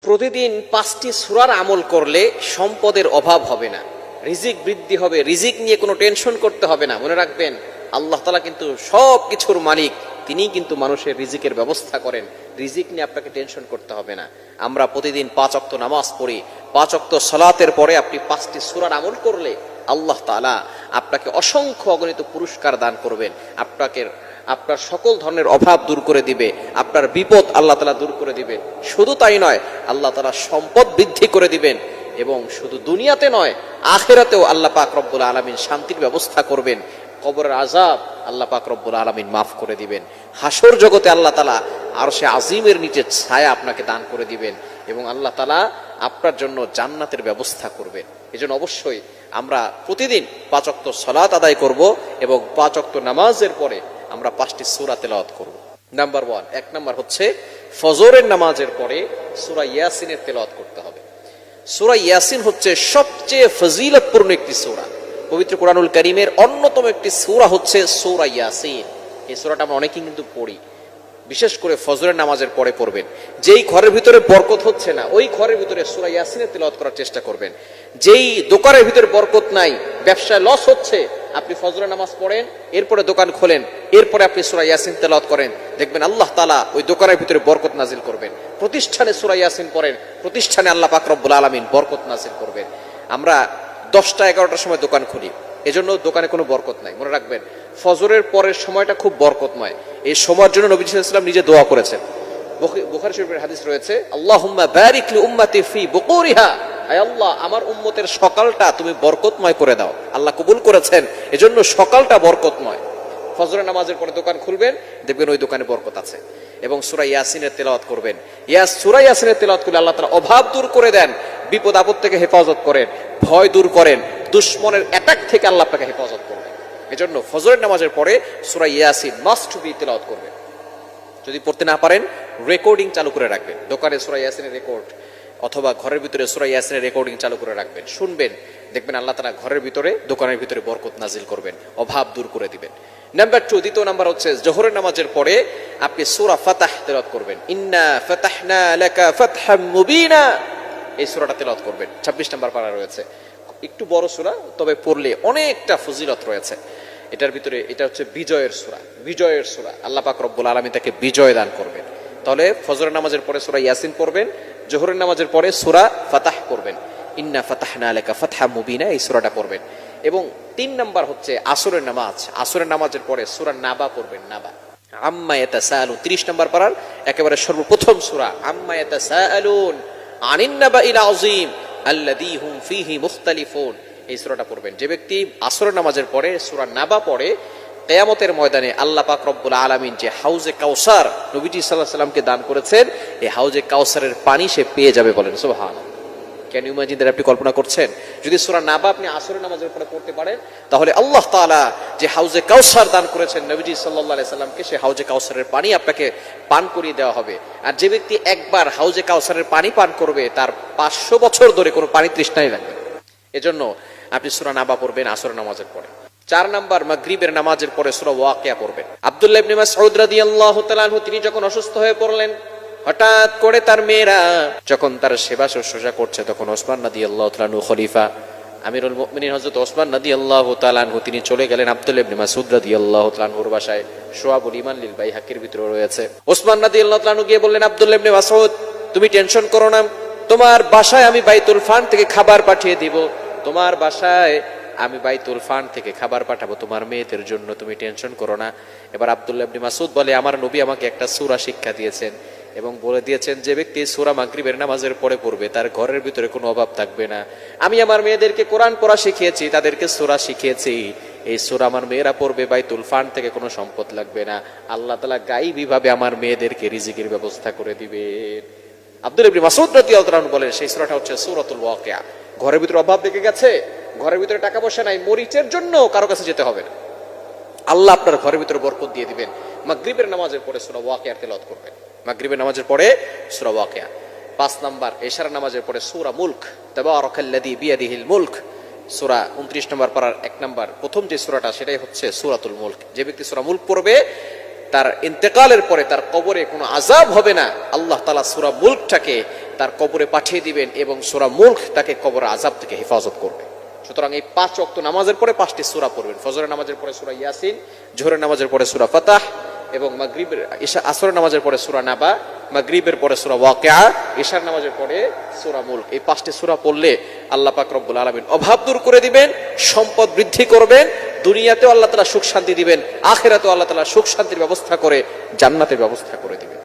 প্রতিদিন 5টি সূরার আমল করলে সম্পদের অভাব হবে না, রিজিক বৃদ্ধি হবে, রিজিক নিয়ে কোনো টেনশন করতে হবে না। মনে রাখবেন, আল্লাহ তাআলা কিন্তু সব কিছুর মালিক, তিনিই কিন্তু মানুষের রিজিকের ব্যবস্থা করেন। রিজিক নিয়ে আপনাকে টেনশন করতে হবে না। আমরা প্রতিদিন 5 ওয়াক্ত নামাজ পড়ি, 5 ওয়াক্ত সালাতের পরে আপনি 5টি সূরার আমল করলে আল্লাহ তাআলা আপনাকে অসংখ্য অগণিত পুরস্কার দান করবেন। আপনার সকল ধরনের অভাব দূর করে দিবে, আপনার বিপদ আল্লাহ তাআলা দূর করে দিবেন। শুধু তাই নয়, আল্লাহ তাআলা সম্পদ বৃদ্ধি করে দিবেন এবং শুধু দুনিয়াতে নয়, আখিরাতেও আল্লাহ পাক রব্বুল আলামিন শান্তির ব্যবস্থা করবেন। কবরের আযাব আল্লাহ পাক রব্বুল আলামিন মাফ করে দিবেন। হাসর জগতে আল্লাহ তাআলা আরশে আজিমের নিচে ছায়া আপনাকে দান করে দিবেন এবং আল্লাহ তাআলা আপনার জন্য জান্নাতের ব্যবস্থা করবেন। এজন্য অবশ্যই আমরা প্রতিদিন 5 ওয়াক্ত সালাত আদায় করব এবং 5 ওয়াক্ত নামাজের পরে আমরা 5টি সূরা তেলাওয়াত করব। নাম্বার 1, নাম্বার হচ্ছে ফজরের নামাজের পরে সূরা ইয়াসিনের তেলাওয়াত করতে হবে। সূরা ইয়াসিন হচ্ছে সবচেয়ে ফজিলতপূর্ণ একটি সূরা। পবিত্র কোরআনুল কারীমের অন্যতম একটি সূরা হচ্ছে সূরা ইয়াসিন। এই সূরাটা আমরা অনেকেই কিন্তু পড়ি, বিশেষ করে ফজরের নামাজের পরে পড়বেন। যেই ঘরের ভিতরে বরকত হচ্ছে না, ওই ঘরের ভিতরে সূরা ইয়াসিনের তেলাওয়াত করার চেষ্টা করবেন। যেই দোকানের ভিতরে বরকত নাই, ব্যবসায় লস হচ্ছে, আপনি ফজরের নামাজ পড়েন, এরপরে দোকান খোলেন, এরপরে আপনি সূরা ইয়াসিন তেলাওয়াত করেন, দেখবেন আল্লাহ তাআলা ওই দোকানের ভিতরে বরকত নাজিল করবেন। প্রতিষ্ঠানে সূরা ইয়াসিন পড়েন, প্রতিষ্ঠানে আল্লাহ পাক রব্বুল আলামিন বরকত নাজিল করবেন। আমরা 10টা 11টার সময় দোকান খুলি, এজন্য দোকানে কোনো বরকত নাই। মনে রাখবেন, ফজরের পরের সময়টা খুব বরকতময়। এই সময়ের জন্য নবী সাল্লাল্লাহু আলাইহি ওয়াসাল্লাম নিজে দোয়া করেছেন। বুখারী শরীফের হাদিস রয়েছে, আল্লাহুম্মা বারিক লি উম্মতি ফি বুকুরিহা, আয় আল্লাহ আমার উম্মতের সকালটা তুমি বরকতময় করে দাও। আল্লাহ কবুল করেছেন, এজন্য সকালটা বরকতময়। ফজরের নামাজের পরে দোকান খুলবেন, দেখবেন ওই দোকানে বরকত আছে। এবং সূরা ইয়াসিনের তেলাওয়াত করবেন। সূরা ইয়াসিনের তেলাওয়াত করলে আল্লাহ তাআলা অভাব দূর করে দেন, বিপদ আপদ থেকে হেফাজত করেন, ভয় দূর করেন, দুশমনের অ্যাটাক থেকে আল্লাহ আপনাকে হেফাজত করবেন। এজন্য ফজরের নামাজের পরে সূরা ইয়াসিন মাস্ট বি তেলাওয়াত করবেন। যদি পড়তে না পারেন, রেকর্ডিং চালু করে রাখবেন। দোকানে সূরা ইয়াসিনের রেকর্ড অথবা ঘরের ভিতরে সূরা ইয়াসিনের রেকর্ডিং চালু করে রাখবেন, শুনবেন, দেখবেন আল্লাহ তাআলা ঘরের ভিতরে, দোকানের ভিতরে বরকত নাজিল করবেন, অভাব দূর করে দিবেন। নাম্বার 2, দ্বিতীয় নাম্বার হচ্ছে জোহরের নামাজের পরে আপনি সূরা ফাতাহ তেলাওয়াত করবেন। ইন্না ফাতাহনা লাকা ফাতহাম মুবিনা, এই সূরাটা তেলাওয়াত করবেন। 26 নাম্বার পারা রয়েছে, একটু বড় সূরা, তবে পড়লে অনেকটা ফজিলত রয়েছে এটার ভিতরে। এটা হচ্ছে বিজয়ের সূরা, বিজয়ের সূরা। আল্লাহ পাক রব্বুল আলামিন তাকে বিজয় দান করবেন। তাহলে ফজরের নামাজের পরে সূরা ইয়াসিন পড়বেন, জোহরের নামাজের পরে সূরা ফাতাহ পড়বেন। ইন্না ফাতাহনা লাকা ফাতহাম মুবিনা, এই সূরাটা পড়বেন। এবং 3 নাম্বার হচ্ছে আসরের নামাজ। আসরের নামাজের পরে সূরা নাবা পড়বেন। নাবা, আম্মা ইয়াতাসাআলুন, 30 নাম্বার পারার একেবারে সর্বপ্রথম সূরা, আম্মা ইয়াতাসাআলুন আনিন নাবাইল আযীম আল্লাযী হুম ফীহি মুখতালিফুন, এই সূরাটা পড়বেন। যে ব্যক্তি আসরের নামাজের পরে সূরা নাবা পড়ে, কিয়ামতের ময়দানে আল্লাহ পাক রব্বুল আলামিন যে হাউজে কাউসার নবীজি সাল্লাল্লাহু আলাইহি ওয়াসাল্লামকে দান করেছেন, এই হাউজে কাউসারের পানি সে পেয়ে যাবে। বলেন সুবহানাল্লাহ। Can you imagine that? আপনি কল্পনা করছেন, যদি সূরা নাবা আপনি আসরের নামাজের পরে পড়তে পারেন, তাহলে আল্লাহ তাআলা যে হাউজে কাউসার দান করেছেন নবীজি সাল্লাল্লাহু আলাইহি সাল্লামকে, সেই হাউজে কাউসারের পানি আপনাকে পান করিয়ে দেওয়া হবে। আর যে ব্যক্তি একবার হাউজে কাউসারের পানি পান করবে, তার 500 বছর ধরে কোনো পানি তৃষ্ণাই লাগবে। এজন্য আপনি সূরা নাবা পড়বেন আসরের নামাজের পরে। 4 নাম্বার, মাগরিবের নামাজের পরে সূরা ওয়াকিয়া পড়বেন। আব্দুল্লাহ ইবনে মাসউদ রাদিয়াল্লাহু তাআলা আনহু, তিনি যখন অসুস্থ হয়ে পড়লেন, হঠাৎ করে তার মেয়েরা যখন তার সেবা শুশ্রূষা করছে, তখন ওসমান রাদিয়াল্লাহু তাআলা আনহু খলিফা আমিরুল মুমিনিন হযরত ওসমান রাদিয়াল্লাহু তাআলা আনহু, তিনি চলে গেলেন আব্দুল্লাহ ইবনে মাসউদ রাদিয়াল্লাহু তাআলা আনহুর বাসায়। শুআবুল ঈমান লিল বাইহাকির ভিতরে রয়েছে। ওসমান রাদিয়াল্লাহু তাআলা আনহু গিয়ে বললেন, আব্দুল্লাহ ইবনে মাসউদ, তুমি টেনশন করো না, তোমার বাসায় আমি বাইতুল ফান্ড থেকে খাবার পাঠিয়ে দিব। তোমার বাসায় আমি বাইতুল ফান্ড থেকে খাবার পাঠাবো তোমার মেয়েদের জন্য, তুমি টেনশন করো না। এবার আব্দুল্লাহ ইবনে মাসউদ বলে, আমার নবী আমাকে একটা সূরা শিক্ষা দিয়েছেন এবং বলে দিয়েছেন, যে ব্যক্তি সূরা মাগরিবের নামাজের পরে পড়বে, তার ঘরের ভিতরে কোনো অভাব থাকবে না। আমি আমার মেয়েদেরকে কোরআন পড়া শিখিয়েছি, তাদেরকে সূরা শিখিয়েছি, এই সূরা আমার মেয়েরা পড়বে, বাইতুল ফান্ড থেকে কোনো সম্পদ লাগবে না। আল্লাহ তাআলা গায়বী ভাবে আমার মেয়েদেরকে রিজিকের ব্যবস্থা করে দিবেন। আব্দুল্লাহ ইবনে মাসউদ রাদিয়াল্লাহু তাআলা বলেন, সেই সূরাটা হচ্ছে সূরাতুল ওয়াকিয়া। ঘরের ভিতরে অভাব দেখে গেছে, ঘরের ভিতরে টাকা পয়সা নাই, মরিচের জন্য কারো কাছে যেতে হবে না, আল্লাহ আপনার ঘরের ভিতরে বরকত দিয়ে দিবেন। মাগরিবের নামাজের পরে সূরা ওয়াকিয়া তেলাওয়াত করবেন। মাগরিবের নামাজের পরে সূরা ওয়াকিয়া। 5 নাম্বার, এশার নামাজের পরে সূরা মুলক, তাবারাকাল্লাযী বিয়াদিহিল মুলক, সূরা 29 নম্বর পারার 1 নাম্বার প্রথম যে সূরাটা, সেটাই হচ্ছে সূরাতুল মুলক। যে ব্যক্তি সূরা মুলক পড়বে, তার ইন্তেকালের পরে তার কবরে কোনো আযাব হবে না। আল্লাহ তাআলা সূরা মুলকটাকে তার কবরে পাঠিয়ে দিবেন এবং সূরা মুলক তাকে কবরের আযাব থেকে হেফাজত করবে। সুতরাং এই 5 ওয়াক্ত নামাজের পরে 5টি সূরা পড়বেন। ফজরের নামাজের পরে সূরা ইয়াসিন, জোহরের নামাজের পরে সূরা ফাতাহ এবং মাগরিবের আসরের নামাজের পরে সূরা নাবা, মাগরিবের পরে সূরা ওয়াকিয়া, ইশার নামাজের পরে সূরা মুলক। এই 5টি সূরা পড়লে আল্লাহ পাক রব্বুল আলামিন অভাব দূর করে দিবেন, সম্পদ বৃদ্ধি করবেন, দুনিয়াতেও আল্লাহ তাআলা সুখ শান্তি দিবেন, আখিরাতেও আল্লাহ তাআলা সুখ শান্তির ব্যবস্থা করে জান্নাতের ব্যবস্থা করে দিবেন।